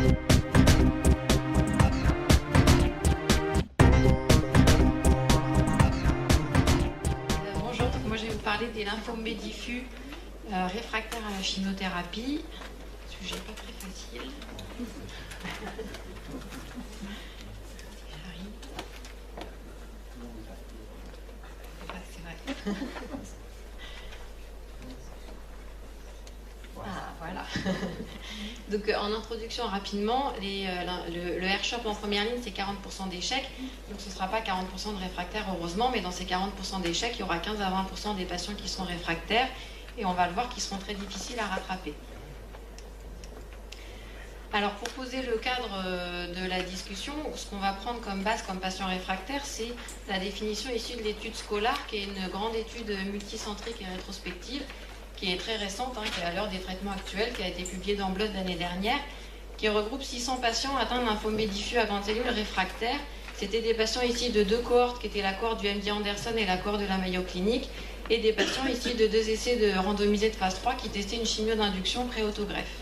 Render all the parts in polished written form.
Bonjour, moi je vais vous parler des lymphomes B diffus réfractaires à la chimiothérapie. Sujet pas très facile. J'arrive. C'est vrai. Ah, voilà. Donc en introduction rapidement, le R-CHOP en première ligne c'est 40% d'échecs, donc ce ne sera pas 40% de réfractaires heureusement, mais dans ces 40% d'échecs, il y aura 15 à 20% des patients qui sont réfractaires, et on va le voir qui seront très difficiles à rattraper. Alors pour poser le cadre de la discussion, ce qu'on va prendre comme base comme patient réfractaire, c'est la définition issue de l'étude Scholar, qui est une grande étude multicentrique et rétrospective, qui est très récente, qui est à l'heure des traitements actuels, qui a été publiée dans Blood l'année dernière, qui regroupe 600 patients atteints d'un lymphome B diffus à grandes cellules réfractaires. C'était des patients issus de deux cohortes, qui étaient la cohorte du MD Anderson et la cohorte de la Mayo Clinic, et des patients issus de deux essais de randomisés de phase 3 qui testaient une chimio d'induction pré-autogreffe.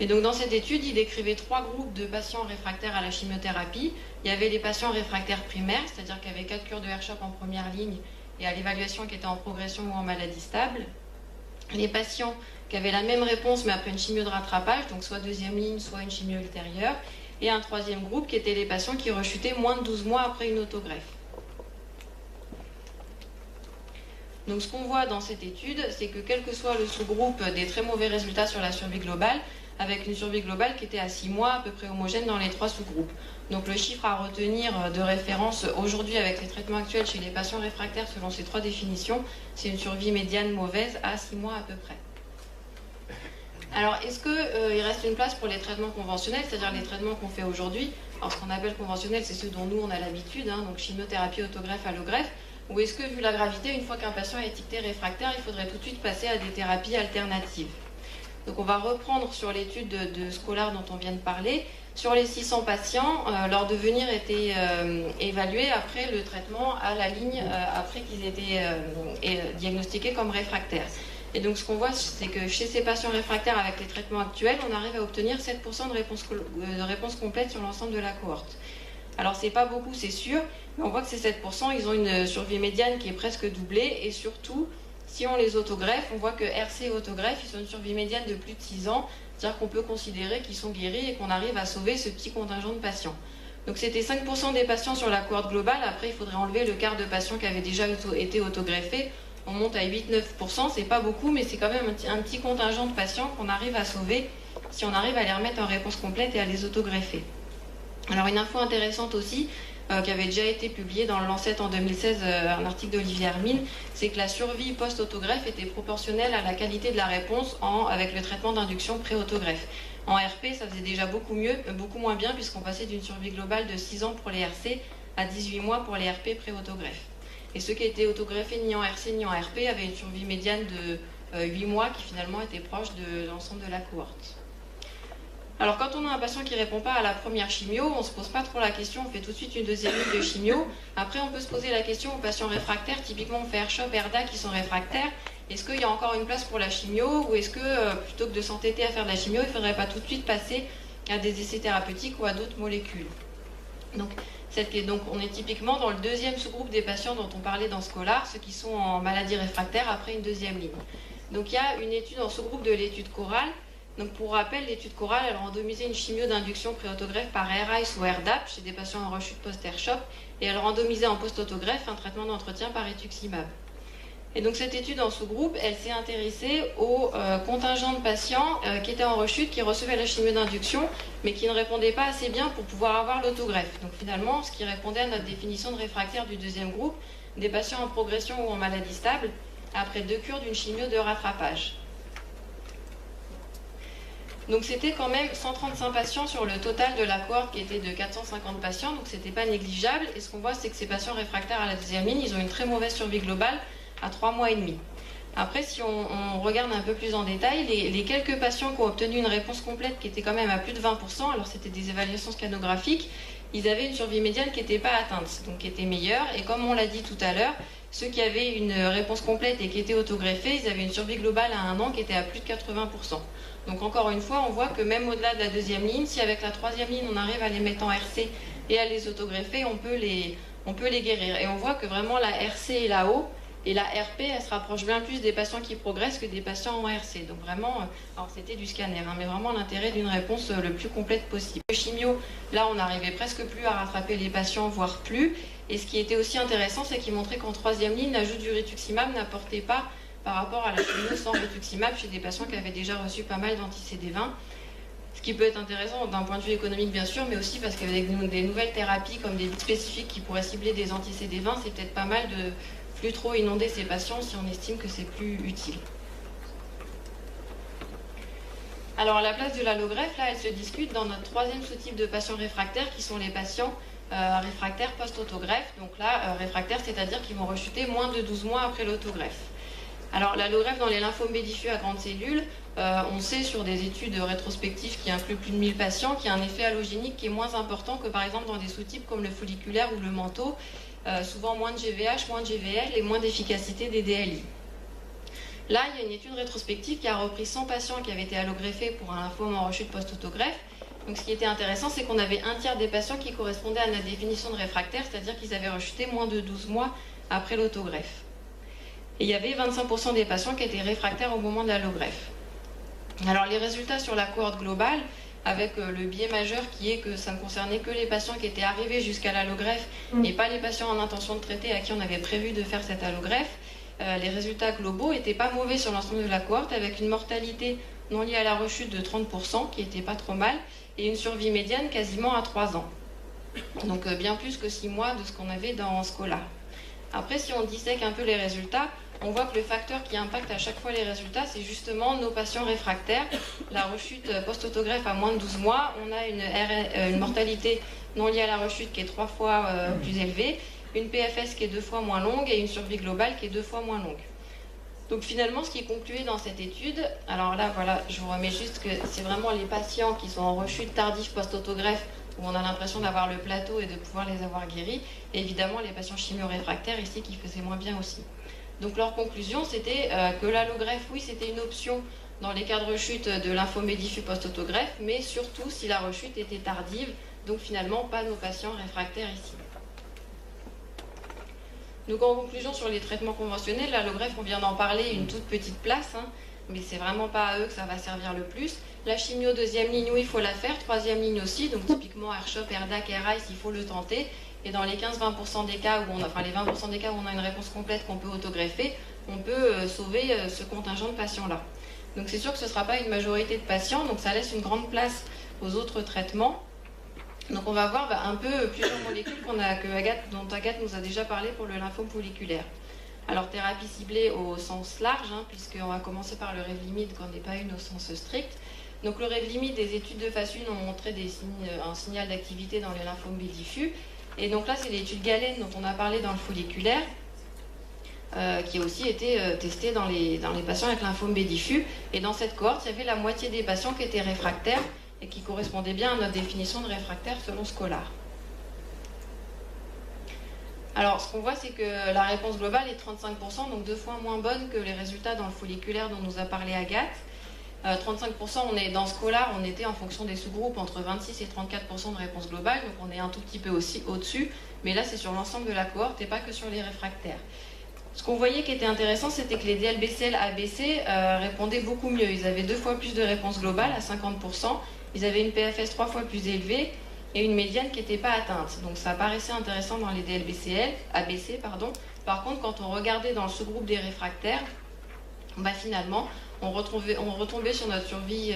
Et donc dans cette étude, il décrivait trois groupes de patients réfractaires à la chimiothérapie. Il y avait les patients réfractaires primaires, c'est-à-dire qu'il y avait 4 cures de R-CHOP en première ligne et à l'évaluation qui était en progression ou en maladie stable. Les patients qui avaient la même réponse mais après une chimio de rattrapage, donc soit deuxième ligne, soit une chimio ultérieure, et un troisième groupe qui était les patients qui rechutaient moins de 12 mois après une autogreffe. Donc ce qu'on voit dans cette étude, c'est que quel que soit le sous-groupe, des très mauvais résultats sur la survie globale, avec une survie globale qui était à 6 mois, à peu près homogène dans les trois sous-groupes. Donc le chiffre à retenir de référence aujourd'hui avec les traitements actuels chez les patients réfractaires selon ces trois définitions, c'est une survie médiane mauvaise à 6 mois à peu près. Alors est-ce qu'il reste une place pour les traitements conventionnels, c'est-à-dire les traitements qu'on fait aujourd'hui? Alors ce qu'on appelle conventionnels, c'est ceux dont nous on a l'habitude, donc chimiothérapie, autogreffe, allogreffe. Ou est-ce que vu la gravité, une fois qu'un patient est étiqueté réfractaire, il faudrait tout de suite passer à des thérapies alternatives? Donc on va reprendre sur l'étude de Scholar dont on vient de parler. Sur les 600 patients, leur devenir était évalué après le traitement à la ligne, après qu'ils étaient diagnostiqués comme réfractaires. Et donc ce qu'on voit, c'est que chez ces patients réfractaires avec les traitements actuels, on arrive à obtenir 7% de réponse complète sur l'ensemble de la cohorte. Alors c'est pas beaucoup, c'est sûr, mais on voit que ces 7%, ils ont une survie médiane qui est presque doublée, et surtout, si on les autogreffe, on voit que RC et autogreffe, ils ont une survie médiane de plus de 6 ans, c'est-à-dire qu'on peut considérer qu'ils sont guéris et qu'on arrive à sauver ce petit contingent de patients. Donc c'était 5% des patients sur la cohorte globale, après il faudrait enlever le quart de patients qui avaient déjà été autogreffés, on monte à 8-9%, c'est pas beaucoup, mais c'est quand même un petit contingent de patients qu'on arrive à sauver si on arrive à les remettre en réponse complète et à les autogreffer. Alors une info intéressante aussi, qui avait déjà été publiée dans le Lancet en 2016, un article d'Olivier Hermine, c'est que la survie post-autogreffe était proportionnelle à la qualité de la réponse avec le traitement d'induction pré-autogreffe. En RP, ça faisait déjà beaucoup moins bien, puisqu'on passait d'une survie globale de 6 ans pour les RC à 18 mois pour les RP pré-autogreffe. Et ceux qui étaient autogreffés ni en RC ni en RP avaient une survie médiane de 8 mois qui finalement était proche de l'ensemble de la cohorte. Alors quand on a un patient qui ne répond pas à la première chimio, on ne se pose pas trop la question, on fait tout de suite une deuxième ligne de chimio. Après on peut se poser la question aux patients réfractaires, typiquement on fait R-CHOP, ERDA qui sont réfractaires, est-ce qu'il y a encore une place pour la chimio, ou est-ce que plutôt que de s'entêter à faire de la chimio, il ne faudrait pas tout de suite passer à des essais thérapeutiques ou à d'autres molécules? Donc on est typiquement dans le deuxième sous-groupe des patients dont on parlait dans Scholar, ceux qui sont en maladie réfractaire après une deuxième ligne. Donc il y a une étude en sous-groupe de l'étude Coral. Donc pour rappel, l'étude Coral, elle randomisait une chimio d'induction pré-autogreffe par RICE ou RDAP chez des patients en rechute post-R-CHOP, et elle randomisait en post-autogreffe un traitement d'entretien par rituximab. Et donc cette étude en sous-groupe, elle s'est intéressée au contingent de patients qui étaient en rechute, qui recevaient la chimio d'induction, mais qui ne répondaient pas assez bien pour pouvoir avoir l'autogreffe. Donc finalement, ce qui répondait à notre définition de réfractaire du deuxième groupe, des patients en progression ou en maladie stable, après 2 cures d'une chimio de rattrapage. Donc c'était quand même 135 patients sur le total de la cohorte qui était de 450 patients, donc c'était pas négligeable. Et ce qu'on voit, c'est que ces patients réfractaires à la deuxième ligne, ils ont une très mauvaise survie globale à 3 mois et demi. Après, si on regarde un peu plus en détail, les quelques patients qui ont obtenu une réponse complète qui était quand même à plus de 20%, alors c'était des évaluations scanographiques, ils avaient une survie médiane qui n'était pas atteinte, donc qui était meilleure. Et comme on l'a dit tout à l'heure, ceux qui avaient une réponse complète et qui étaient autogreffés, ils avaient une survie globale à 1 an qui était à plus de 80%. Donc encore une fois, on voit que même au-delà de la deuxième ligne, si avec la troisième ligne on arrive à les mettre en RC et à les autogreffer, on peut les guérir. Et on voit que vraiment la RC est là-haut, et la RP, elle se rapproche bien plus des patients qui progressent que des patients en RC. Donc vraiment, alors c'était du scanner, hein, mais vraiment l'intérêt d'une réponse le plus complète possible. Le chimio, là on n'arrivait presque plus à rattraper les patients, voire plus. Et ce qui était aussi intéressant, c'est qu'il montrait qu'en troisième ligne, l'ajout du rituximab n'apportait pas par rapport à la chimio sans rituximab chez des patients qui avaient déjà reçu pas mal d'anti-CD20. Ce qui peut être intéressant d'un point de vue économique bien sûr, mais aussi parce qu'avec des nouvelles thérapies comme des spécifiques qui pourraient cibler des anti-CD20, c'est peut-être pas mal de plus trop inonder ces patients si on estime que c'est plus utile. Alors à la place de l'allogreffe, là elle se discute dans notre troisième sous-type de patients réfractaires qui sont les patients réfractaires post-autogreffe. Donc là, réfractaires, c'est-à-dire qu'ils vont rechuter moins de 12 mois après l'autogreffe. Alors l'allogreffe dans les lymphomes B diffus à grandes cellules, on sait sur des études rétrospectives qui incluent plus de 1000 patients qu'il y a un effet allogénique qui est moins important que par exemple dans des sous-types comme le folliculaire ou le manteau, souvent moins de GVH, moins de GVL et moins d'efficacité des DLI. Là, il y a une étude rétrospective qui a repris 100 patients qui avaient été allogreffés pour un lymphome en rechute post-autogreffe. Donc ce qui était intéressant, c'est qu'on avait un tiers des patients qui correspondaient à la définition de réfractaire, c'est-à-dire qu'ils avaient rechuté moins de 12 mois après l'autogreffe. Et il y avait 25% des patients qui étaient réfractaires au moment de l'allogreffe. Alors les résultats sur la cohorte globale, avec le biais majeur qui est que ça ne concernait que les patients qui étaient arrivés jusqu'à l'allogreffe et pas les patients en intention de traiter à qui on avait prévu de faire cette allogreffe, les résultats globaux n'étaient pas mauvais sur l'ensemble de la cohorte, avec une mortalité non liée à la rechute de 30%, qui n'était pas trop mal, et une survie médiane quasiment à 3 ans. Donc bien plus que 6 mois de ce qu'on avait dans Scola. Après, si on dissèque un peu les résultats, on voit que le facteur qui impacte à chaque fois les résultats, c'est justement nos patients réfractaires. La rechute post-autogreffe à moins de 12 mois, on a une mortalité non liée à la rechute qui est 3 fois plus élevée, une PFS qui est 2 fois moins longue et une survie globale qui est 2 fois moins longue. Donc finalement, ce qui est conclué dans cette étude, alors là, voilà, je vous remets juste que c'est vraiment les patients qui sont en rechute tardive post-autogreffe où on a l'impression d'avoir le plateau et de pouvoir les avoir guéris, et évidemment les patients chimio-réfractaires ici qui faisaient moins bien aussi. Donc leur conclusion, c'était que l'allogreffe, oui, c'était une option dans les cas de rechute de lymphome diffus post-autogreffe, mais surtout si la rechute était tardive, donc finalement pas nos patients réfractaires ici. Donc en conclusion sur les traitements conventionnels, l'allogreffe, on vient d'en parler, une toute petite place, hein, mais c'est vraiment pas à eux que ça va servir le plus. La chimio deuxième ligne, oui, il faut la faire, troisième ligne aussi, donc typiquement R-CHOP, RDAC, RICE, il faut le tenter. Et dans les 15-20% des cas où on a, enfin les 20% des cas où on a une réponse complète qu'on peut autogreffer, on peut sauver ce contingent de patients-là. Donc c'est sûr que ce ne sera pas une majorité de patients, donc ça laisse une grande place aux autres traitements. Donc on va voir un peu plusieurs molécules dont Agathe nous a déjà parlé pour le lymphome folliculaire. Alors thérapie ciblée au sens large, hein, puisqu'on va commencer par le Revlimid qu'on n'est pas une au sens strict. Donc le Revlimid, des études de phase 1 ont montré un signal d'activité dans les lymphomes B diffus. Et donc là c'est l'étude Galen dont on a parlé dans le folliculaire, qui a aussi été testée dans les patients avec lymphome B diffus. Et dans cette cohorte, il y avait la moitié des patients qui étaient réfractaires et qui correspondaient bien à notre définition de réfractaire selon Scolar. Alors, ce qu'on voit, c'est que la réponse globale est 35%, donc 2 fois moins bonne que les résultats dans le folliculaire dont nous a parlé Agathe. 35%, on est dans Scolar, on était en fonction des sous-groupes entre 26 et 34% de réponse globale, donc on est un tout petit peu aussi au-dessus, mais là c'est sur l'ensemble de la cohorte et pas que sur les réfractaires. Ce qu'on voyait qui était intéressant, c'était que les DLBCL ABC répondaient beaucoup mieux. Ils avaient 2 fois plus de réponse globale à 50%, ils avaient une PFS 3 fois plus élevée, et une médiane qui n'était pas atteinte. Donc ça paraissait intéressant dans les DLBCL, ABC. Par contre, quand on regardait dans le sous-groupe des réfractaires, finalement, on retombait sur notre survie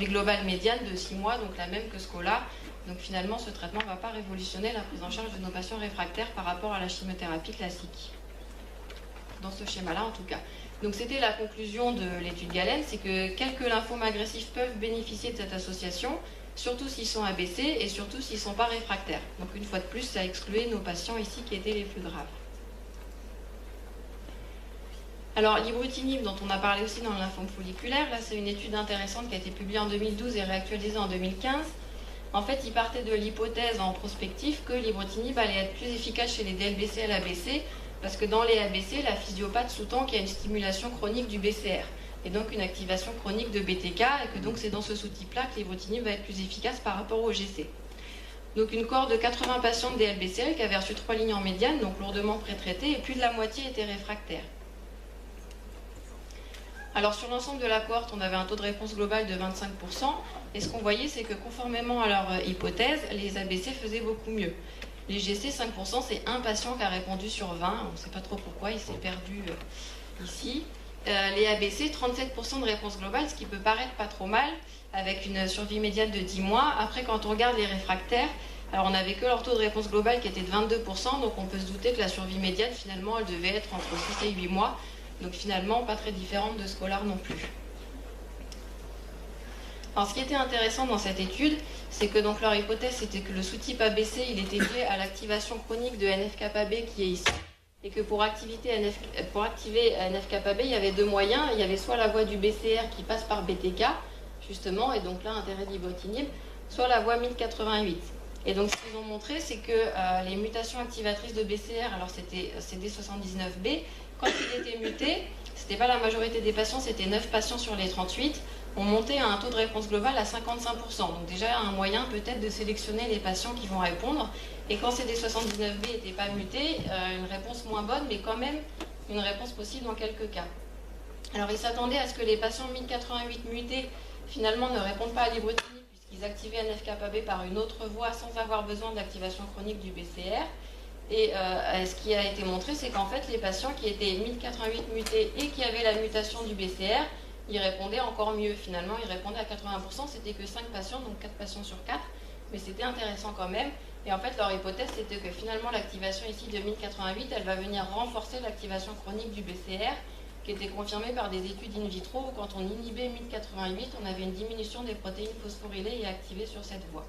globale médiane de 6 mois, donc la même que Scola. Donc finalement, ce traitement ne va pas révolutionner la prise en charge de nos patients réfractaires par rapport à la chimiothérapie classique. Dans ce schéma-là, en tout cas. Donc c'était la conclusion de l'étude Galen, c'est que quelques lymphomes agressifs peuvent bénéficier de cette association, surtout s'ils sont ABC et surtout s'ils ne sont pas réfractaires. Donc une fois de plus, ça excluait nos patients ici qui étaient les plus graves. Alors l'ibrutinib, dont on a parlé aussi dans le lymphome folliculaire, là c'est une étude intéressante qui a été publiée en 2012 et réactualisée en 2015. En fait, il partait de l'hypothèse en prospectif que l'ibrutinib allait être plus efficace chez les DLBCL ABC, parce que dans les ABC, la physiopathe sous-tend qu'il y a une stimulation chronique du BCR. et donc une activation chronique de BTK, et que donc c'est dans ce sous-type-là que l'ibrutinib va être plus efficace par rapport au GC. Donc une cohorte de 80 patients de DLBCL qui avaient reçu 3 lignes en médiane, donc lourdement pré-traités, et plus de la moitié étaient réfractaires. Alors sur l'ensemble de la cohorte, on avait un taux de réponse global de 25%, et ce qu'on voyait, c'est que conformément à leur hypothèse, les ABC faisaient beaucoup mieux. Les GC, 5%, c'est un patient qui a répondu sur 20, on ne sait pas trop pourquoi, il s'est perdu ici. Les ABC, 37% de réponse globale, ce qui peut paraître pas trop mal, avec une survie médiane de 10 mois. Après, quand on regarde les réfractaires, alors on n'avait que leur taux de réponse globale qui était de 22%, donc on peut se douter que la survie médiane, finalement, elle devait être entre 6 et 8 mois. Donc finalement, pas très différente de Scholar non plus. Alors ce qui était intéressant dans cette étude, c'est que donc leur hypothèse c'était que le sous-type ABC il était lié à l'activation chronique de NF-κB qui est ici, et que pour activer NF-κB il y avait deux moyens. Il y avait soit la voie du BCR qui passe par BTK, justement, et donc là intérêt de l'ibrutinib, soit la voie 1088. Et donc ce qu'ils ont montré, c'est que les mutations activatrices de BCR, alors c'était CD79B, quand il était muté, c'était pas la majorité des patients, c'était 9 patients sur les 38, on montait à un taux de réponse globale à 55%. Donc déjà un moyen peut-être de sélectionner les patients qui vont répondre. Et quand CD79B n'était pas muté, une réponse moins bonne, mais quand même une réponse possible dans quelques cas. Alors ils s'attendaient à ce que les patients 1088 mutés finalement ne répondent pas à l'ibrutinib puisqu'ils activaient NF-κB par une autre voie sans avoir besoin d'activation chronique du BCR. Et ce qui a été montré, c'est qu'en fait, les patients qui étaient 1088 mutés et qui avaient la mutation du BCR, ils répondaient encore mieux. Finalement, ils répondaient à 80%, c'était que 5 patients, donc 4 patients sur 4, mais c'était intéressant quand même. Et en fait, leur hypothèse, c'était que finalement, l'activation ici de 1088, elle va venir renforcer l'activation chronique du BCR, qui était confirmée par des études in vitro, où quand on inhibait 1088, on avait une diminution des protéines phosphorylées et activées sur cette voie.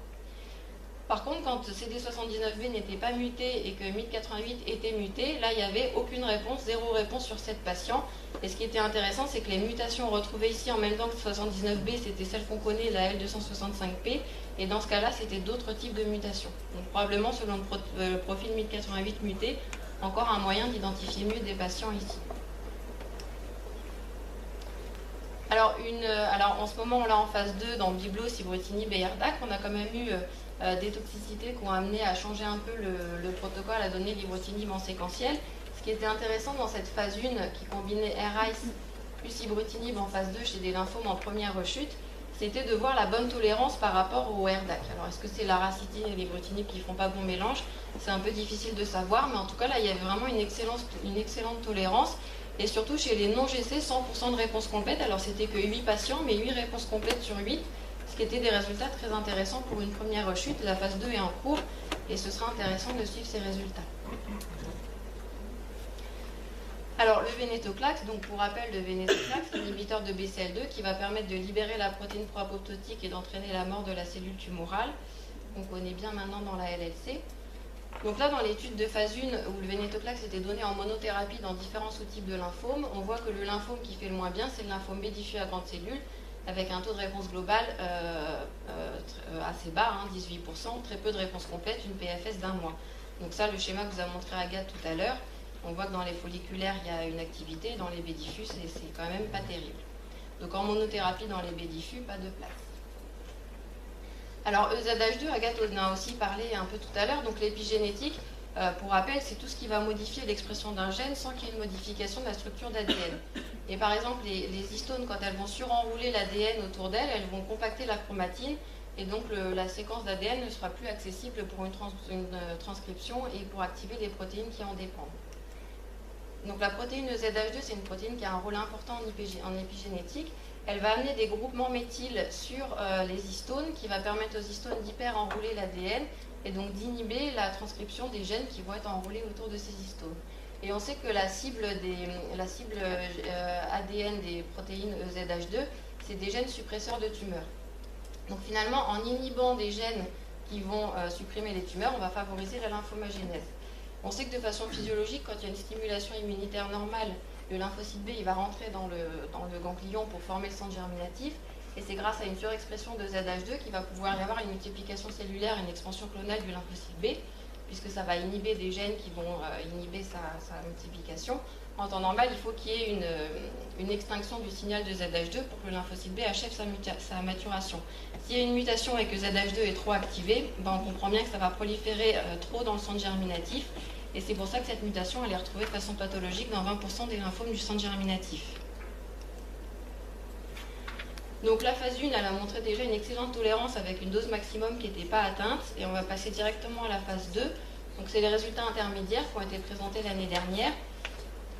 Par contre, quand CD79B n'était pas muté et que 1088 était muté, là, il n'y avait aucune réponse, 0 réponse sur 7 patients. Et ce qui était intéressant, c'est que les mutations retrouvées ici en même temps que 79B, c'était celle qu'on connaît, la L265P. Et dans ce cas-là, c'était d'autres types de mutations. Donc probablement, selon le profil 1088 muté, encore un moyen d'identifier mieux des patients ici. Alors en ce moment, là en phase 2, dans Biblos, ibrutinib et ERDAC, on a quand même eu des toxicités qui ont amené à changer un peu le protocole, à donner l'ibrutinib en séquentiel. Ce qui était intéressant dans cette phase 1, qui combinait RICE plus ibrutinib en phase 2 chez des lymphomes en première rechute, c'était de voir la bonne tolérance par rapport au ERDAC. Alors est-ce que c'est l'aracitine et l'ibrutinib qui ne font pas bon mélange? C'est un peu difficile de savoir, mais en tout cas là, il y avait vraiment une excellente tolérance. Et surtout chez les non-GC, 100% de réponse complète. Alors c'était que 8 patients, mais 8 réponses complètes sur 8, ce qui était des résultats très intéressants pour une première rechute. La phase 2 est en cours et ce sera intéressant de suivre ces résultats. Alors le vénétoclax, donc pour rappel, le vénétoclax, c'est l'inhibiteur de BCL2 qui va permettre de libérer la protéine pro-apoptotique et d'entraîner la mort de la cellule tumorale. On connaît bien maintenant dans la LLC. Donc là, dans l'étude de phase 1, où le vénétoclax était donné en monothérapie dans différents sous-types de lymphomes, on voit que le lymphome qui fait le moins bien, c'est le lymphome B diffus à grande cellule, avec un taux de réponse globale assez bas, 18%, très peu de réponse complète, une PFS d'1 mois. Donc ça, le schéma que vous a montré Agathe tout à l'heure, on voit que dans les folliculaires, il y a une activité, dans les B diffus, c'est quand même pas terrible. Donc en monothérapie, dans les B diffus, pas de place. Alors EZH2, Agathe en a aussi parlé un peu tout à l'heure, donc l'épigénétique, pour rappel, c'est tout ce qui va modifier l'expression d'un gène sans qu'il y ait une modification de la structure d'ADN. Et par exemple, les histones, quand elles vont surenrouler l'ADN autour d'elles, elles vont compacter la chromatine, et donc la séquence d'ADN ne sera plus accessible pour une transcription et pour activer les protéines qui en dépendent. Donc la protéine EZH2, c'est une protéine qui a un rôle important en épigénétique. Elle va amener des groupements méthyl sur les histones, qui va permettre aux histones d'hyper-enrouler l'ADN et donc d'inhiber la transcription des gènes qui vont être enroulés autour de ces histones. Et on sait que la cible ADN des protéines EZH2, c'est des gènes suppresseurs de tumeurs. Donc finalement, en inhibant des gènes qui vont supprimer les tumeurs, on va favoriser la lymphomagénèse. On sait que de façon physiologique, quand il y a une stimulation immunitaire normale, le lymphocyte B il va rentrer dans le ganglion pour former le centre germinatif, et c'est grâce à une surexpression de ZH2 qu'il va pouvoir y avoir une multiplication cellulaire et une expansion clonale du lymphocyte B. puisque ça va inhiber des gènes qui vont inhiber sa multiplication. En temps normal, il faut qu'il y ait une extinction du signal de ZH2 pour que le lymphocyte B achève sa maturation. S'il y a une mutation et que ZH2 est trop activé, on comprend bien que ça va proliférer trop dans le centre germinatif, et c'est pour ça que cette mutation elle est retrouvée de façon pathologique dans 20% des lymphomes du centre germinatif. Donc la phase 1, elle a montré déjà une excellente tolérance avec une dose maximum qui n'était pas atteinte, et on va passer directement à la phase 2. Donc c'est les résultats intermédiaires qui ont été présentés l'année dernière.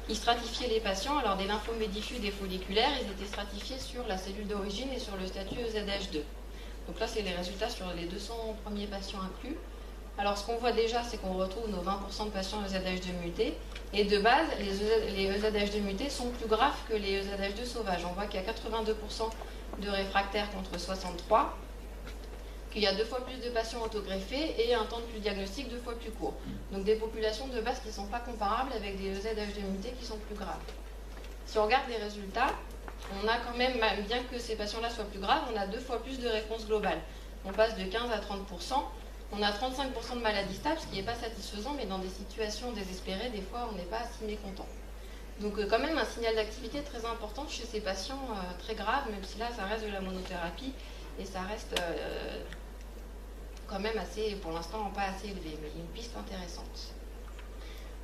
Ils stratifiaient les patients, alors des lymphomes diffus, des folliculaires, ils étaient stratifiés sur la cellule d'origine et sur le statut EZH2. Donc là, c'est les résultats sur les 200 premiers patients inclus. Alors ce qu'on voit déjà, c'est qu'on retrouve nos 20% de patients EZH2 mutés. Et de base, les EZH2 mutés sont plus graves que les EZH2 sauvages. On voit qu'il y a 82% de réfractaires contre 63, qu'il y a 2 fois plus de patients autogreffés et un temps de diagnostic 2 fois plus court. Donc des populations de base qui ne sont pas comparables avec des EZH2 mutés qui sont plus graves. Si on regarde les résultats, on a quand même, bien que ces patients-là soient plus graves, on a 2 fois plus de réponse globale. On passe de 15 à 30%. On a 35% de maladies stables, ce qui n'est pas satisfaisant, mais dans des situations désespérées, des fois, on n'est pas si mécontent. Donc quand même un signal d'activité très important chez ces patients très graves, même si là, ça reste de la monothérapie et ça reste quand même assez, pour l'instant, pas assez élevé, mais une piste intéressante.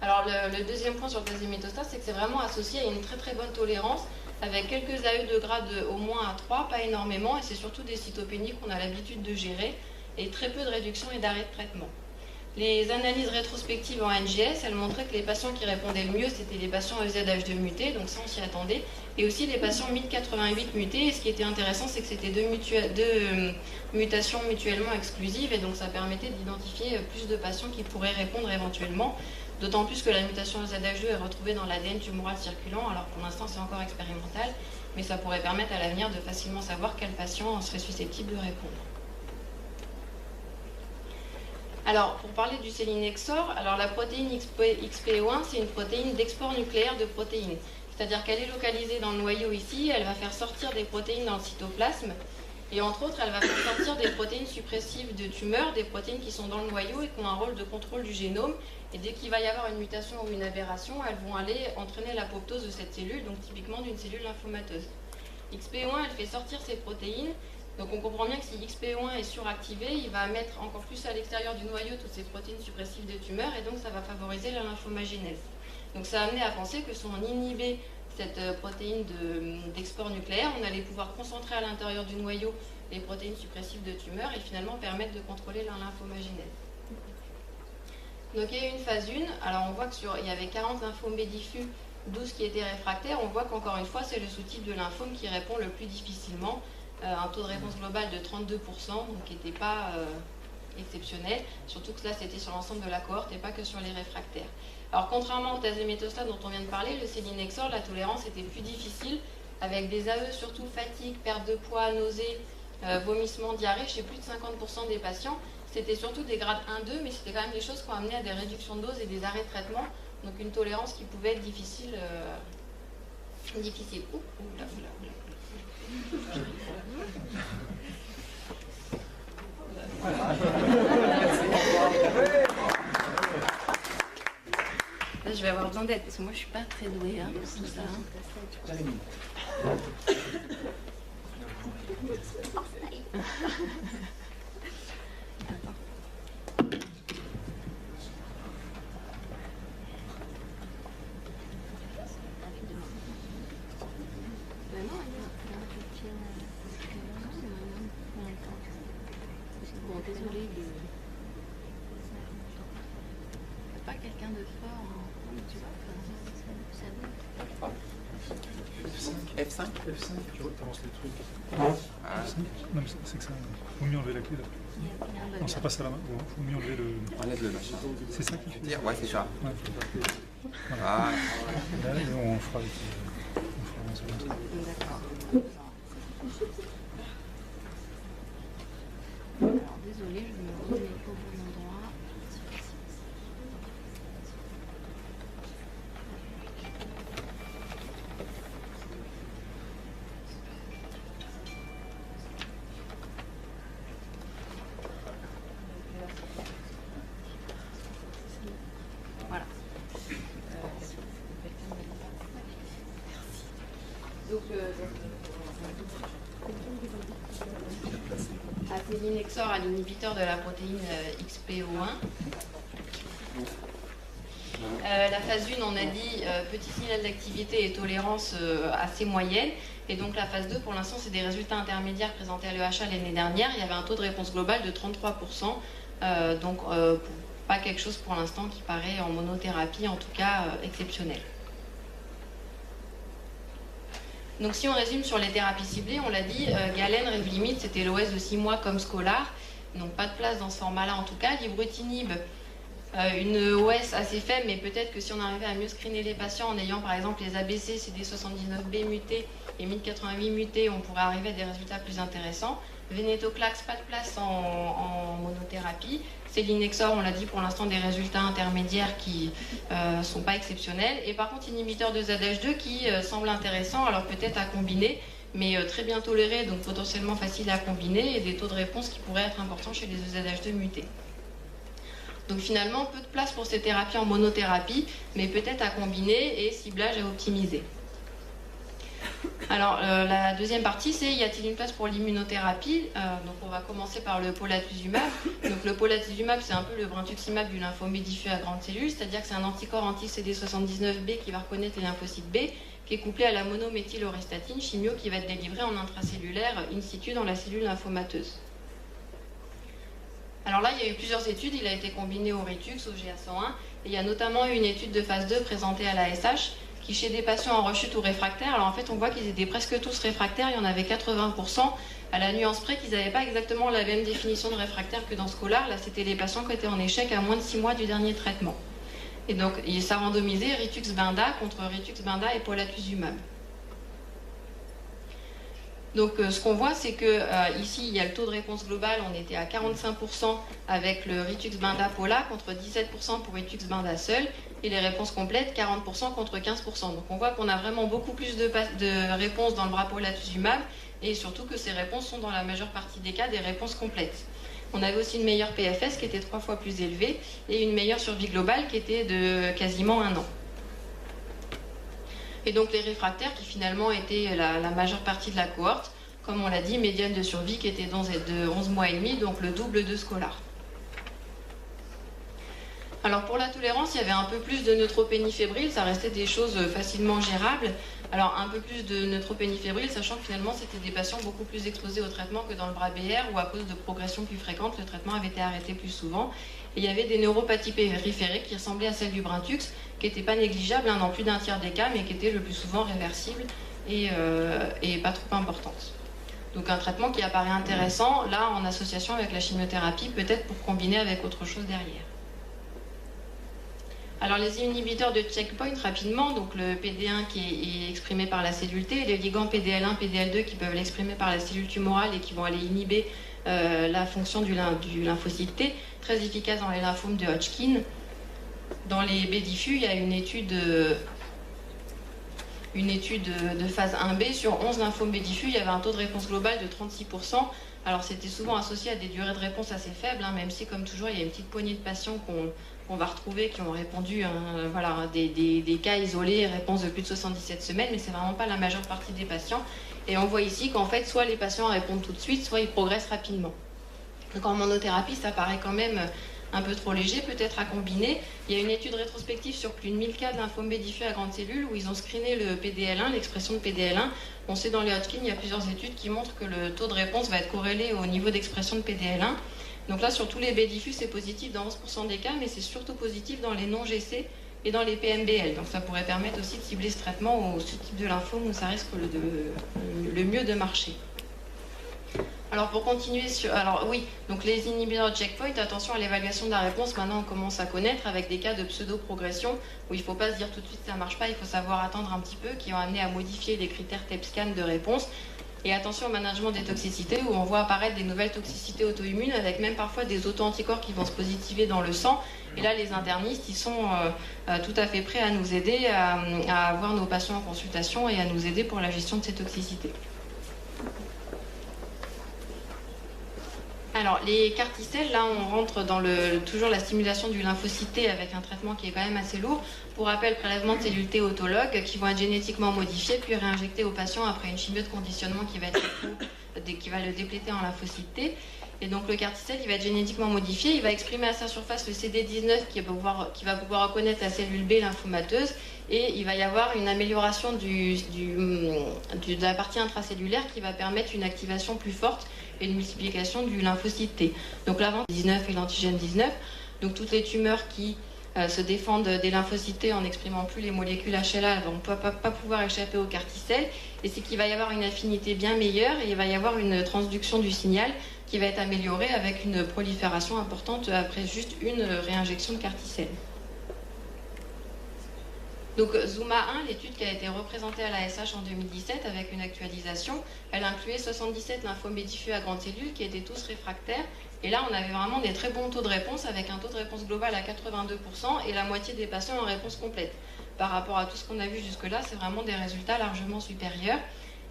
Alors le deuxième point sur le plazémétostase, c'est que c'est vraiment associé à une très très bonne tolérance, avec quelques AE de grade au moins à 3, pas énormément, et c'est surtout des cytopénies qu'on a l'habitude de gérer, et très peu de réduction et d'arrêt de traitement. Les analyses rétrospectives en NGS, elles montraient que les patients qui répondaient le mieux, c'était les patients EZH2 mutés, donc ça on s'y attendait, et aussi les patients MYD88 mutés, et ce qui était intéressant, c'est que c'était deux mutations mutuellement exclusives, et donc ça permettait d'identifier plus de patients qui pourraient répondre éventuellement, d'autant plus que la mutation EZH2 est retrouvée dans l'ADN tumoral circulant, alors pour l'instant c'est encore expérimental, mais ça pourrait permettre à l'avenir de facilement savoir quel patient serait susceptible de répondre. Alors, pour parler du sélinexor, alors la protéine XPO1, c'est une protéine d'export nucléaire de protéines. C'est-à-dire qu'elle est localisée dans le noyau ici, elle va faire sortir des protéines dans le cytoplasme, et entre autres, elle va faire sortir des protéines suppressives de tumeurs, des protéines qui sont dans le noyau et qui ont un rôle de contrôle du génome. Et dès qu'il va y avoir une mutation ou une aberration, elles vont aller entraîner l'apoptose de cette cellule, donc typiquement d'une cellule lymphomateuse. XPO1, elle fait sortir ces protéines. Donc on comprend bien que si XPO1 est suractivé, il va mettre encore plus à l'extérieur du noyau toutes ces protéines suppressives de tumeurs et donc ça va favoriser la lymphomagénèse. Donc ça a amené à penser que si on inhibait cette protéine d'export nucléaire, on allait pouvoir concentrer à l'intérieur du noyau les protéines suppressives de tumeurs et finalement permettre de contrôler la lymphomagénèse. Donc il y a eu une phase 1, alors on voit qu'il y avait 40 lymphomes B diffus, 12 qui étaient réfractaires, on voit qu'encore une fois c'est le sous-type de lymphome qui répond le plus difficilement. Un taux de réponse globale de 32%, donc qui n'était pas exceptionnel, surtout que là c'était sur l'ensemble de la cohorte et pas que sur les réfractaires. Alors contrairement au tazemétostat dont on vient de parler, le sélinexor, la tolérance était plus difficile, avec des AE surtout fatigue, perte de poids, nausées, vomissements, diarrhée chez plus de 50% des patients. C'était surtout des grades 1-2, mais c'était quand même des choses qui ont amené à des réductions de doses et des arrêts de traitement, donc une tolérance qui pouvait être difficile. Là, je vais avoir besoin d'aide parce que moi je suis pas très douée pour tout ça. Désolée, pas quelqu'un de fort. F5 Tu avances les trucs. F5 non, mais c'est que ça. Faut mieux enlever la clé là. Non, ça passe à la main. Bon, faut mieux enlever le. Enlève le machin. C'est ça qui fait. Ouais, c'est ça. Ouais. Voilà. Ah. Là, et on fera avec. On fera un second. D'accord. Alors, désolée, je me remets pas au bon endroit. acélinexor à l'inhibiteur de la protéine XPO1. La phase 1, on a dit petit signal d'activité et tolérance assez moyenne. Et donc la phase 2, pour l'instant, c'est des résultats intermédiaires présentés à l'EHA l'année dernière. Il y avait un taux de réponse globale de 33%. Donc pas quelque chose pour l'instant qui paraît en monothérapie, en tout cas exceptionnel. Donc si on résume sur les thérapies ciblées, on l'a dit, Galen, Revlimid, c'était l'OS de 6 mois comme Scholar. Donc pas de place dans ce format-là en tout cas. L'ibrutinib, une OS assez faible, mais peut-être que si on arrivait à mieux screener les patients en ayant par exemple les ABC, CD79B mutés et 1088 mutés, on pourrait arriver à des résultats plus intéressants. Venetoclax, pas de place en monothérapie. Selinexor, on l'a dit, pour l'instant des résultats intermédiaires qui ne sont pas exceptionnels. Et par contre, inhibiteur de ZH2 qui semble intéressant, alors peut-être à combiner, mais très bien toléré, donc potentiellement facile à combiner, et des taux de réponse qui pourraient être importants chez les ZH2 mutés. Donc finalement, peu de place pour ces thérapies en monothérapie, mais peut-être à combiner et ciblage à optimiser. Alors la deuxième partie, c'est y a-t-il une place pour l'immunothérapie? Donc on va commencer par le polatuzumab. Donc le polatuzumab, c'est un peu le brintuximab du lymphome B diffus à grande cellule, c'est-à-dire que c'est un anticorps anti-CD79B qui va reconnaître les lymphocytes B, qui est couplé à la monométhylaurestatine, chimio, qui va être délivré en intracellulaire in situ dans la cellule lymphomateuse. Alors là, il y a eu plusieurs études, il a été combiné au Ritux, au GA101, et il y a notamment eu une étude de phase 2 présentée à l'ASH, qui chez des patients en rechute ou réfractaires, alors en fait on voit qu'ils étaient presque tous réfractaires, il y en avait 80%, à la nuance près qu'ils n'avaient pas exactement la même définition de réfractaire que dans Scholar, là c'était les patients qui étaient en échec à moins de 6 mois du dernier traitement. Et donc il s'est randomisé Ritux-Binda contre Ritux-Binda et polatuzumab. Donc ce qu'on voit, c'est que ici il y a le taux de réponse global, on était à 45% avec le Ritux-Binda Pola contre 17% pour Ritux-Binda seul, et les réponses complètes 40% contre 15%. Donc on voit qu'on a vraiment beaucoup plus de réponses dans le bras polatuzumab, et surtout que ces réponses sont dans la majeure partie des cas des réponses complètes. On avait aussi une meilleure PFS qui était 3 fois plus élevée, et une meilleure survie globale qui était de quasiment 1 an. Et donc les réfractaires qui finalement étaient la majeure partie de la cohorte, comme on l'a dit, médiane de survie qui était de 11 mois et demi, donc le double de Scholar. Alors pour la tolérance, il y avait un peu plus de neutropénie fébrile, ça restait des choses facilement gérables. Alors un peu plus de neutropénie fébrile, sachant que finalement c'était des patients beaucoup plus exposés au traitement que dans le bras BR, où à cause de progression plus fréquente, le traitement avait été arrêté plus souvent. Et il y avait des neuropathies périphériques qui ressemblaient à celles du Brin-Tux, qui n'étaient pas négligeables dans plus d'un tiers des cas, mais qui étaient le plus souvent réversibles et pas trop importantes. Donc un traitement qui apparaît intéressant, là en association avec la chimiothérapie, peut-être pour combiner avec autre chose derrière. Alors les inhibiteurs de checkpoint, rapidement, donc le PD1 qui est exprimé par la cellule T, et les ligands PDL1, PDL2 qui peuvent l'exprimer par la cellule tumorale et qui vont aller inhiber la fonction du lymphocyte T, très efficace dans les lymphomes de Hodgkin. Dans les B diffus, il y a une étude de phase 1B sur 11 lymphomes B diffus, il y avait un taux de réponse global de 36%. Alors c'était souvent associé à des durées de réponse assez faibles, même si comme toujours il y a une petite poignée de patients qu'on va retrouver qui ont répondu voilà, des cas isolés, réponse de plus de 77 semaines, mais c'est vraiment pas la majeure partie des patients. Et on voit ici qu'en fait soit les patients répondent tout de suite, soit ils progressent rapidement. Donc en monothérapie ça paraît quand même un peu trop léger, peut-être à combiner. Il y a une étude rétrospective sur plus de 1000 cas de lymphome B diffus à grande cellule où ils ont screené le PDL1, l'expression de PDL1. On sait dans les Hodgkin, il y a plusieurs études qui montrent que le taux de réponse va être corrélé au niveau d'expression de PDL1. Donc là, sur tous les B diffus, c'est positif dans 11% des cas, mais c'est surtout positif dans les non-GC et dans les PMBL. Donc ça pourrait permettre aussi de cibler ce traitement au type de lymphome où ça risque le mieux de marcher. Alors pour continuer sur... Alors oui, donc les inhibiteurs de checkpoint, attention à l'évaluation de la réponse, maintenant on commence à connaître avec des cas de pseudo-progression où il ne faut pas se dire tout de suite ça ne marche pas, il faut savoir attendre un petit peu, qui ont amené à modifier les critères TEP-scan de réponse. Et attention au management des toxicités où on voit apparaître des nouvelles toxicités auto-immunes avec même parfois des auto-anticorps qui vont se positiver dans le sang. Et là les internistes, ils sont tout à fait prêts à nous aider à avoir nos patients en consultation et à nous aider pour la gestion de ces toxicités. Alors, les carticelles, là, on rentre dans toujours la stimulation du lymphocyte T avec un traitement qui est quand même assez lourd. Pour rappel, prélèvement de cellules T autologues qui vont être génétiquement modifiées puis réinjectées aux patients après une chimio de conditionnement qui va être qui va le dépléter en lymphocyte T. Et donc le carticelle, il va être génétiquement modifié, il va exprimer à sa surface le CD19 qui va pouvoir reconnaître la cellule B lymphomateuse, et il va y avoir une amélioration de la partie intracellulaire qui va permettre une activation plus forte et une multiplication du lymphocyte T. Donc l'avant 19 et l'antigène 19, donc toutes les tumeurs qui se défendent des lymphocytes T en n'exprimant plus les molécules HLA, elles ne vont pas pouvoir échapper au carticelle, et c'est qu'il va y avoir une affinité bien meilleure, et il va y avoir une transduction du signal qui va être améliorée avec une prolifération importante après juste une réinjection de carticelle. Donc Zuma 1, l'étude qui a été représentée à l'ASH en 2017 avec une actualisation, elle incluait 77 lymphomes diffus à grandes cellules qui étaient tous réfractaires. Et là, on avait vraiment des très bons taux de réponse avec un taux de réponse global à 82% et la moitié des patients en réponse complète. Par rapport à tout ce qu'on a vu jusque-là, c'est vraiment des résultats largement supérieurs.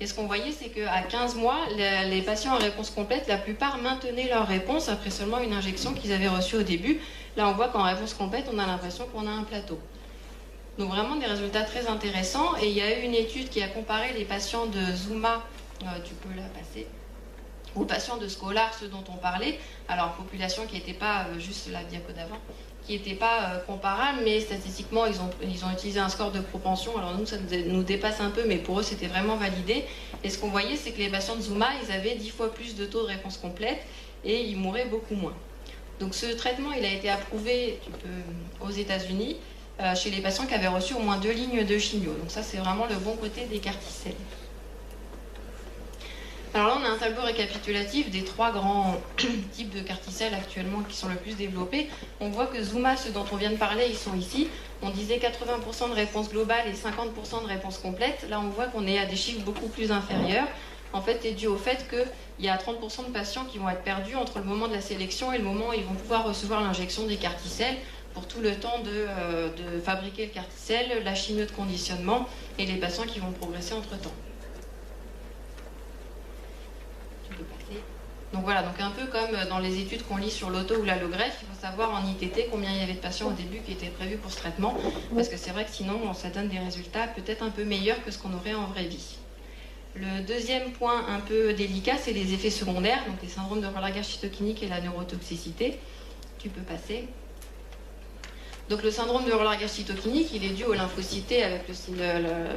Et ce qu'on voyait, c'est qu'à 15 mois, les patients en réponse complète, la plupart maintenaient leur réponse après seulement une injection qu'ils avaient reçue au début. Là, on voit qu'en réponse complète, on a l'impression qu'on a un plateau. Donc vraiment des résultats très intéressants. Et il y a eu une étude qui a comparé les patients de Zuma, tu peux la passer, aux patients de Scholar, ceux dont on parlait, alors population qui n'était pas, juste la diapo d'avant, qui n'était pas comparable, mais statistiquement ils ont utilisé un score de propension. Alors nous, ça nous dépasse un peu, mais pour eux c'était vraiment validé. Et ce qu'on voyait, c'est que les patients de Zuma, ils avaient 10 fois plus de taux de réponse complète et ils mouraient beaucoup moins. Donc ce traitement, il a été approuvé aux États-Unis chez les patients qui avaient reçu au moins 2 lignes de chimio. Donc ça, c'est vraiment le bon côté des carticelles. Alors là, on a un tableau récapitulatif des 3 grands types de carticelles actuellement qui sont le plus développés. On voit que Zuma, ceux dont on vient de parler, ils sont ici. On disait 80% de réponse globale et 50% de réponse complète. Là, on voit qu'on est à des chiffres beaucoup plus inférieurs. En fait, c'est dû au fait qu'il y a 30% de patients qui vont être perdus entre le moment de la sélection et le moment où ils vont pouvoir recevoir l'injection des carticelles pour tout le temps de fabriquer le carticelle, la chimio de conditionnement et les patients qui vont progresser entre-temps. Donc voilà, donc un peu comme dans les études qu'on lit sur l'auto ou l'allogreffe, il faut savoir en ITT combien il y avait de patients au début qui étaient prévus pour ce traitement, parce que c'est vrai que sinon ça donne des résultats peut-être un peu meilleurs que ce qu'on aurait en vraie vie. Le deuxième point un peu délicat, c'est les effets secondaires, donc les syndromes de relargage cytokinique et la neurotoxicité. Tu peux passer. Donc le syndrome de relargage cytokinique, il est dû au lymphocyte T avec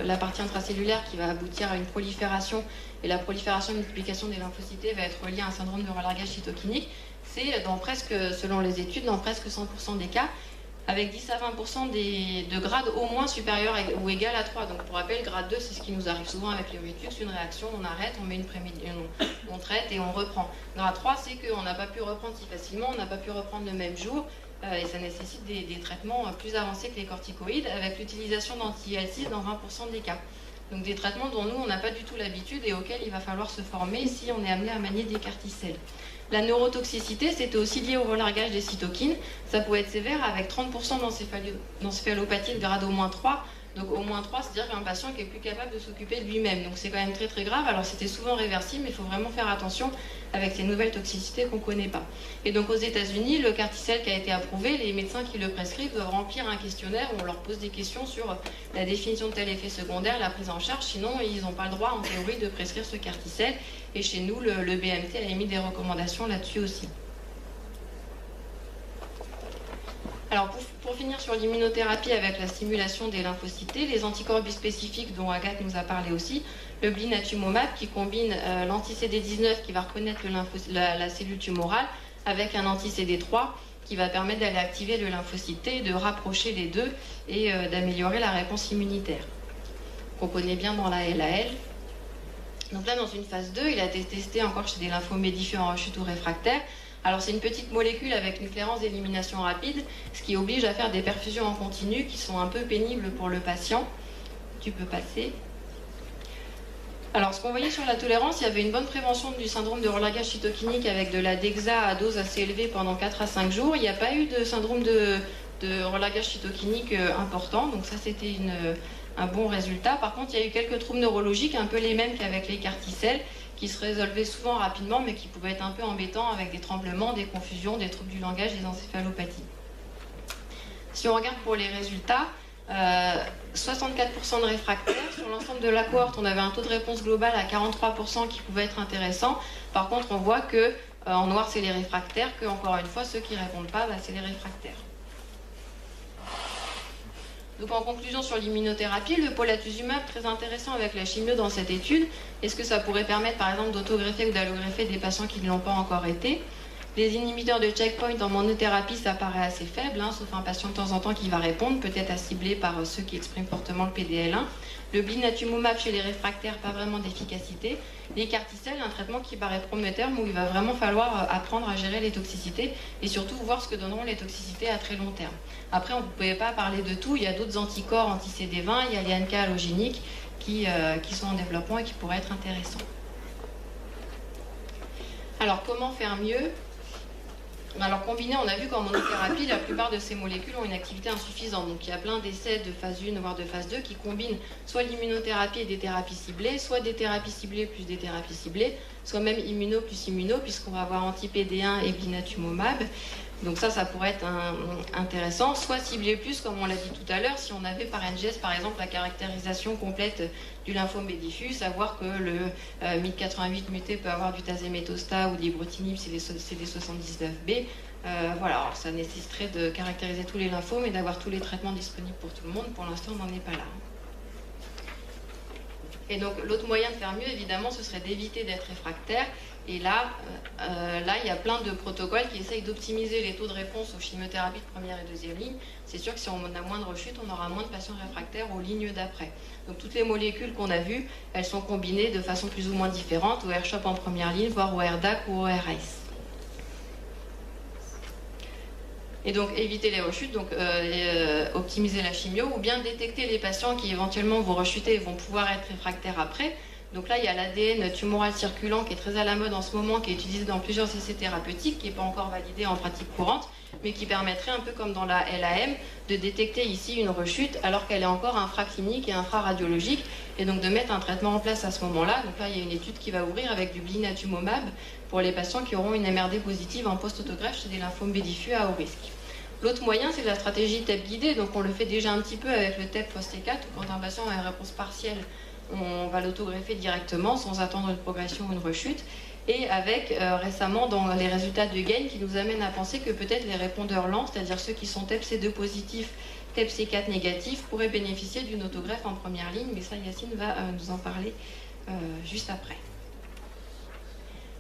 la partie intracellulaire qui va aboutir à une prolifération, et la prolifération et multiplication des lymphocytes T va être liée à un syndrome de relargage cytokinique. C'est dans presque, selon les études, dans presque 100% des cas, avec 10 à 20% de grades au moins supérieurs ou égal à 3. Donc pour rappel, grade 2, c'est ce qui nous arrive souvent avec les Ritux, une réaction, on arrête, on met une on traite et on reprend. Grade 3, c'est qu'on n'a pas pu reprendre si facilement, on n'a pas pu reprendre le même jour, et ça nécessite des traitements plus avancés que les corticoïdes, avec l'utilisation d'anti-IL6 dans 20% des cas. Donc des traitements dont nous, on n'a pas du tout l'habitude et auxquels il va falloir se former si on est amené à manier des carticelles. La neurotoxicité, c'était aussi lié au relargage des cytokines. Ça pouvait être sévère avec 30% d'encéphalopathie de grade au moins 3. Donc au moins 3, c'est-à-dire qu'un patient qui est plus capable de s'occuper de lui-même. Donc c'est quand même très très grave. Alors c'était souvent réversible, mais il faut vraiment faire attention avec ces nouvelles toxicités qu'on ne connaît pas. Et donc aux États-Unis, le carticelle qui a été approuvé, les médecins qui le prescrivent doivent remplir un questionnaire où on leur pose des questions sur la définition de tel effet secondaire, la prise en charge. Sinon, ils n'ont pas le droit en théorie de prescrire ce carticelle. Et chez nous, le BMT a émis des recommandations là-dessus aussi. Alors pour finir sur l'immunothérapie avec la stimulation des lymphocytes, les anticorps bispécifiques dont Agathe nous a parlé aussi, le blinatumomab qui combine l'anti-CD19 qui va reconnaître la cellule tumorale avec un anti-CD3 qui va permettre d'aller activer le lymphocyte T, de rapprocher les deux et d'améliorer la réponse immunitaire qu'on connaît bien dans la LAL. Donc là, dans une phase 2, il a été testé encore chez des lymphomes diffus en rechute ou réfractaires. Alors c'est une petite molécule avec une clairance d'élimination rapide, ce qui oblige à faire des perfusions en continu qui sont un peu pénibles pour le patient. Tu peux passer. Alors ce qu'on voyait sur la tolérance, il y avait une bonne prévention du syndrome de relargage cytokinique avec de la Dexa à dose assez élevée pendant 4 à 5 jours. Il n'y a pas eu de syndrome de relargage cytokinique important, donc ça c'était un bon résultat. Par contre, il y a eu quelques troubles neurologiques, un peu les mêmes qu'avec les carticelles, qui se résolvaient souvent rapidement, mais qui pouvaient être un peu embêtants avec des tremblements, des confusions, des troubles du langage, des encéphalopathies. Si on regarde pour les résultats, 64% de réfractaires. Sur l'ensemble de la cohorte, on avait un taux de réponse global à 43% qui pouvait être intéressant. Par contre, on voit que en noir, c'est les réfractaires, que encore une fois, ceux qui ne répondent pas, c'est les réfractaires. Donc en conclusion sur l'immunothérapie, le polatuzumab, très intéressant avec la chimio dans cette étude. Est-ce que ça pourrait permettre par exemple d'autogreffer ou d'allogreffer des patients qui ne l'ont pas encore été? Les inhibiteurs de checkpoint en monothérapie, ça paraît assez faible, sauf un patient de temps en temps qui va répondre, peut-être à cibler par ceux qui expriment fortement le PDL1. Le blinatumomab chez les réfractaires, pas vraiment d'efficacité. Les carticelles, un traitement qui paraît prometteur, mais où il va vraiment falloir apprendre à gérer les toxicités et surtout voir ce que donneront les toxicités à très long terme. Après, on ne pouvait pas parler de tout, il y a d'autres anticorps anti-CD20, il y a les NK allogéniques qui sont en développement et qui pourraient être intéressants. Alors, comment faire mieux? Alors combiné, on a vu qu'en monothérapie, la plupart de ces molécules ont une activité insuffisante. Donc il y a plein d'essais de phase 1 voire de phase 2 qui combinent soit l'immunothérapie et des thérapies ciblées, soit des thérapies ciblées plus des thérapies ciblées, soit même immuno plus immuno, puisqu'on va avoir anti-PD1 et blinatumomab. Donc ça pourrait être intéressant. Soit ciblé plus, comme on l'a dit tout à l'heure, si on avait par NGS par exemple la caractérisation complète du lymphome B diffus, savoir que le MYD88 muté peut avoir du tazemetostat ou de l'ibrutinib, c'est des 79B. Voilà, alors ça nécessiterait de caractériser tous les lymphomes et d'avoir tous les traitements disponibles pour tout le monde. Pour l'instant, on n'en est pas là. Et donc l'autre moyen de faire mieux, évidemment, ce serait d'éviter d'être réfractaire. Et là, il y a plein de protocoles qui essayent d'optimiser les taux de réponse aux chimiothérapies de première et deuxième ligne. C'est sûr que si on a moins de rechutes, on aura moins de patients réfractaires aux lignes d'après. Donc toutes les molécules qu'on a vues, elles sont combinées de façon plus ou moins différente, au R-CHOP en première ligne, voire au R-DAC ou au R-ACE. Et donc éviter les rechutes, donc optimiser la chimio, ou bien détecter les patients qui éventuellement vont rechuter et vont pouvoir être réfractaires après. Donc là, il y a l'ADN tumoral circulant qui est très à la mode en ce moment, qui est utilisé dans plusieurs essais thérapeutiques, qui n'est pas encore validé en pratique courante, mais qui permettrait, un peu comme dans la LAM, de détecter ici une rechute alors qu'elle est encore infraclinique et infraradiologique, et donc de mettre un traitement en place à ce moment-là. Donc là, il y a une étude qui va ouvrir avec du blinatumomab pour les patients qui auront une MRD positive en post-autogreffe chez des lymphomes B diffus à haut risque. L'autre moyen, c'est la stratégie TEP guidée, donc on le fait déjà un petit peu avec le TEP post-T4, où quand un patient a une réponse partielle, on va l'autogreffer directement sans attendre une progression ou une rechute. Et avec récemment dans les résultats de GAIN qui nous amènent à penser que peut-être les répondeurs lents, c'est-à-dire ceux qui sont TEP-C2 positifs, TEP-C4 négatifs, pourraient bénéficier d'une autogreffe en première ligne, mais ça Yacine va nous en parler juste après.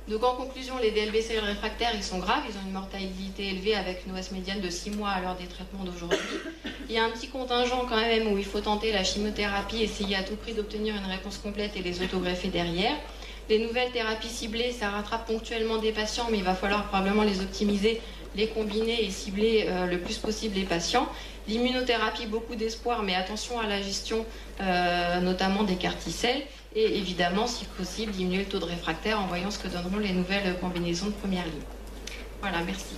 Donc en conclusion, les DLBCL réfractaires, ils sont graves, ils ont une mortalité élevée avec une OS médiane de 6 mois à l'heure des traitements d'aujourd'hui. Il y a un petit contingent quand même où il faut tenter la chimiothérapie, essayer à tout prix d'obtenir une réponse complète et les autogreffer derrière. Les nouvelles thérapies ciblées, ça rattrape ponctuellement des patients, mais il va falloir probablement les optimiser, les combiner et cibler le plus possible les patients. L'immunothérapie, beaucoup d'espoir, mais attention à la gestion notamment des carticelles. Et évidemment, si possible, diminuer le taux de réfractaire en voyant ce que donneront les nouvelles combinaisons de première ligne. Voilà, merci.